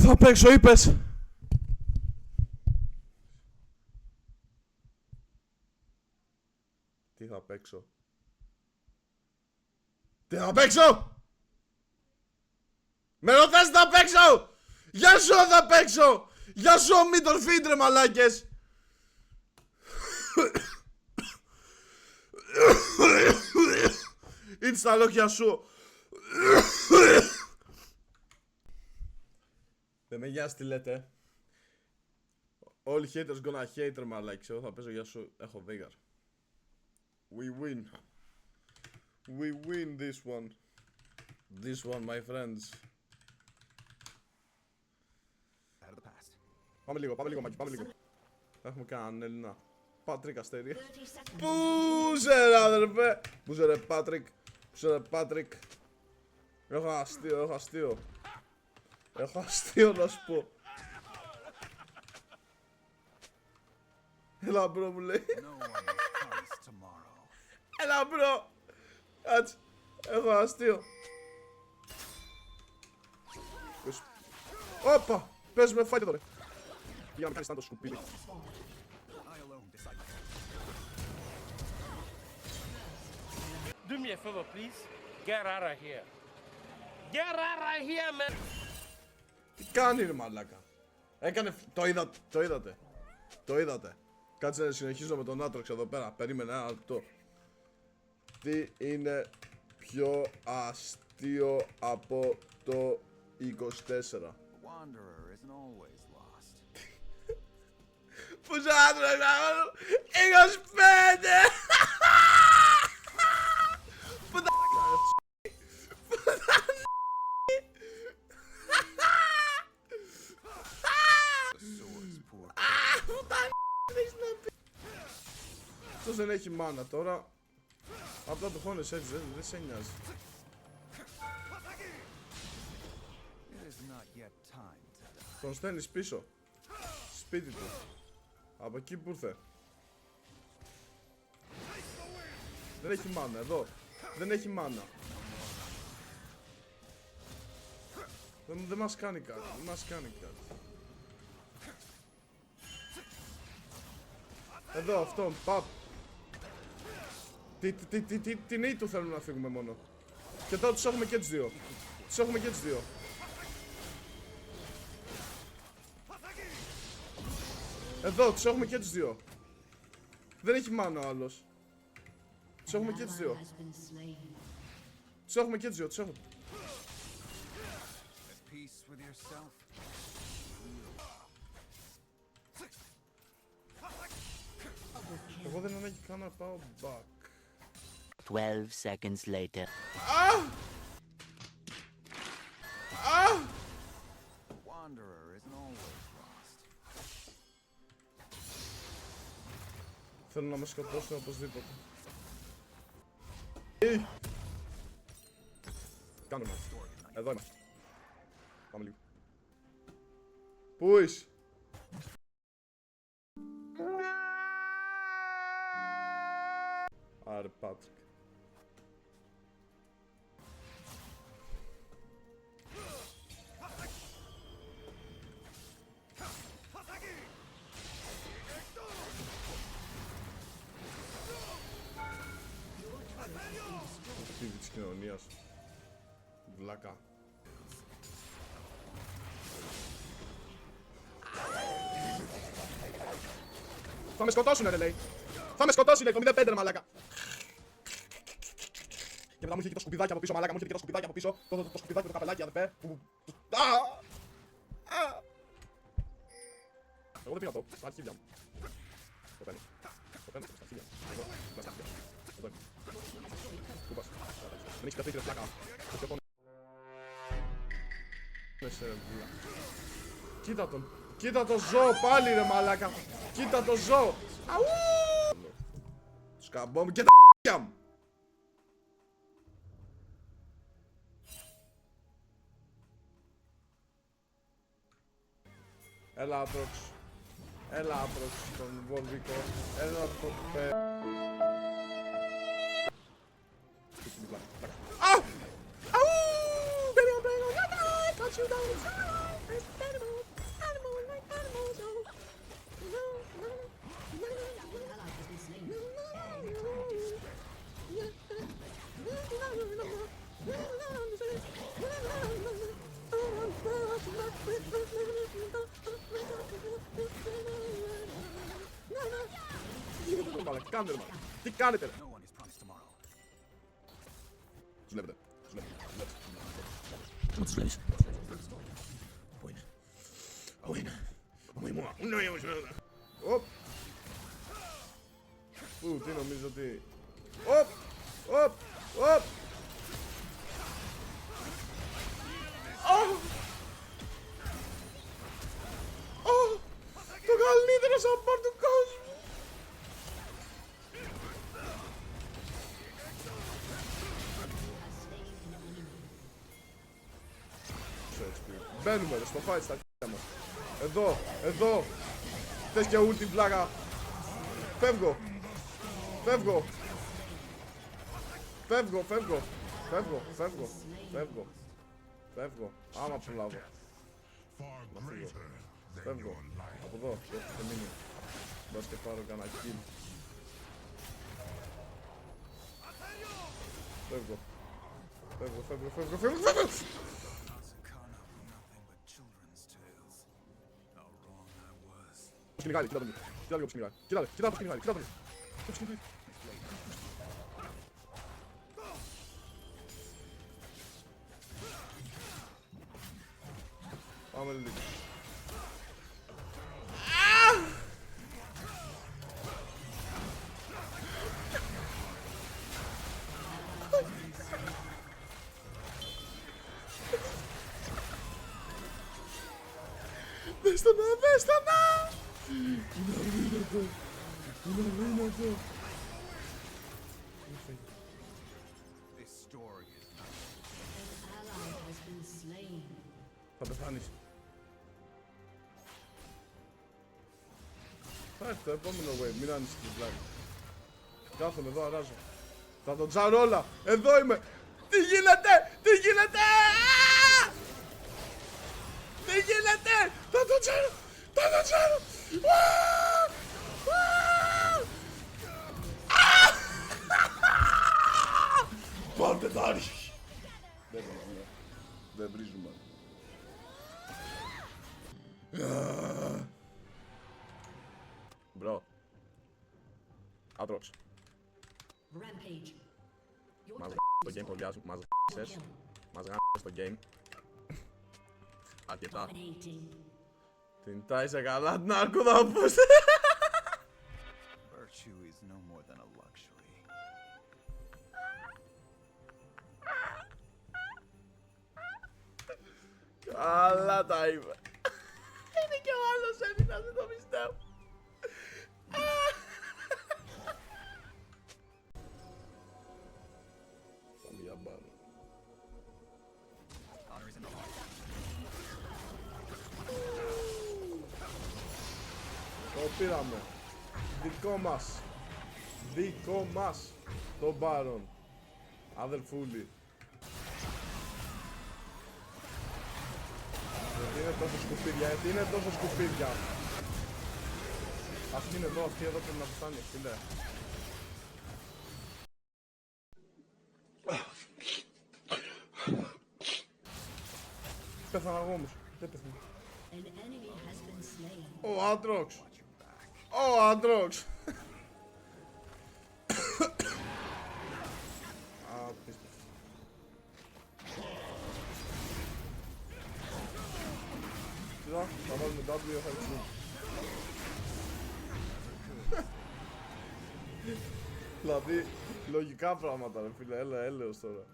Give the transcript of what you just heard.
Θα παίξω, είπες. Τι θα παίξω. Τι θα παίξω. Με ρωτάς τι θα παίξω. Για σου θα παίξω. Για σου μην τον φύντρε μαλάκες. Είναι στα λόγια σου. Δεν με νοιάζει τι λέτε. Όλοι haters gonna hate ρε μαλάκες. Εγώ θα παίζω για σου. Έχω Veigar. We win. We win this one. This one my friends. Πάμε λίγο Μάκη, πάμε λίγο. Έχουμε κανέναν Έλληνα. Πάτρικ Αστέρια. Πούζε ρε αδερφέ. Πούζε ρε Πάτρικ. Πούζε ρε Πάτρικ. Έχω αστείο. Έχω αστείο να σου πω. Έλα μπρο μου λέει. Έλα μπρο. Κάτσε. Έχω αστείο. Όπα. Πες με φάιτε τώρα. Για να κάνεις τάντο σκουπίδι. Do me a favor, please. Get out of here. Get out of here, man. Τι κάνει ρε μαλάκα. Έκανε... Το είδατε. Κάτσε να συνεχίσω με τον Άτροξ εδώ πέρα. Περίμενε ένα λεπτό. Τι είναι πιο αστείο από το 24. Πούς άντρες, 25! Πού τα αυτός δεν έχει μάνα τώρα. Απλά το χώνες έτσι, δεν σε νοιάζει. Τον στέλνεις πίσω. Σπίτι του. Από εκεί που ήρθε. Δεν έχει μάνα, εδώ. Δεν έχει μάνα. Δεν μας κάνει κάτι, Εδώ, αυτόν, παπ. Τι νέοι του θέλουν να φύγουμε μόνο. Και τώρα τους έχουμε και τους δύο. Εδώ, τους έχουμε και τους δύο. Δεν έχει μάνα ο άλλος. Τους έχουμε και τους δύο. Εγώ δεν ανάγκη καν να πάω back. 12 seconds later. Θέλω να με σκοτώσουν οπωσδήποτε. Κάνε με. Εδώ είμαστε. Πάμε λίγο. Πού είσαι? Άρε Πάτρικ. Φίλοι της κοινωνίας. Βλάκα. Θα με σκοτώσουνε ρε λέει. Θα με σκοτώσει λέει το 05 ρε μαλάκα. Και μετά μου είχε και το σκουπιδάκι από πίσω μαλάκα. Το σκουπιδάκι με το καπελάκι αδερφέ. Εγώ δεν πήγα αυτό, στα αρχίδια μου. Το παίρνω, στα αρχίδια μου. Εδώ, στα αρχίδια μου. Εδώ είμαι. Πού πας? Δεν έχεις καθίσει ρε φλάκα. Κοίτα τον. Κοίτα το ζώο πάλι ρε μαλάκα. Κοίτα το ζώο. Αου! Σκαμπό μου και τα ***ια μου. Έλα Άτροξ. Έλα Άτροξ στον Βολβικό. Έλα το πέ... Αου! Αου! Baby, I'm playing on your night. Got you down inside. Κάντε ρε μάλλον. Τι κάνετε ρε. Τους βλέπετε. Τους βλέπεις. Πού είναι. Πού είναι. Οπ. Πού, τι νομίζω ότι... Οπ. Οπ. Οπ. Το καλύτερο support του κόσμου. Μπαίνουμε ρε στο fight στα χέρια μας. Εδώ, εδώ. Θες και ulti πλάκα. Φεύγω. Φεύγω. Φεύγω, φεύγω. Φεύγω, φεύγω. Φεύγω. Φεύγω. Άμα προλάβω. Να φύγω. Φεύγω. Από εδώ. Και μείνει. Μπας και πάρω κανένα kill. Φεύγω. Φεύγω, φεύγω, φεύγω, φεύγω, φεύγω. Κυνηγάει, κοίτα τον. Κοίτα λίγο που κυνηγάει. Κοίτα που κυνηγάει, κοίτα τον. Πάμε λίγο. Δες το να, δες το να! Είναι αδύνατο! Είναι αδύνατο! Θα πεθάνεις. Θα έρθει το επόμενο wave, μην ανησυχείς βλάβη. Κάθομαι εδώ, αράζω. Θα τον τζάρω όλα! Εδώ είμαι! Τι γίνεται! Τι γίνεται! Τι γίνεται! Θα τον τζάρω! Θα τον τζάρω! Πάρτε τα άρχη! Δεν βρίζουμε. Μπρο. Aatrox. Μας το game σχολιάζουν, μας γ***σες. Μας γ***σες το game. Αρκετά. Την τάι σε καλά την άρχουδα όπως. Καλά τα είπε. Είναι και ο άλλος Έλληνας, δεν το πιστεύω. Καμία μπάρα. Το πήραμε. Δικό μας. Δικό μας. Το Baron. Αδελφούλη. Γιατί είναι τόσο σκουπίδια, γιατί είναι τόσο σκουπίδια. Αυτή είναι εδώ, αυτή εδώ πρέπει να φτάνει, φίλε. Πέθανα εγώ όμως, δεν πέθανα. Ο Aatrox. Ο Aatrox. Απίστευτο. Θα βάλουμε W, θα ρίξουμε. Δηλαδή, λογικά πράγματα ρε φίλε, έλεος τώρα.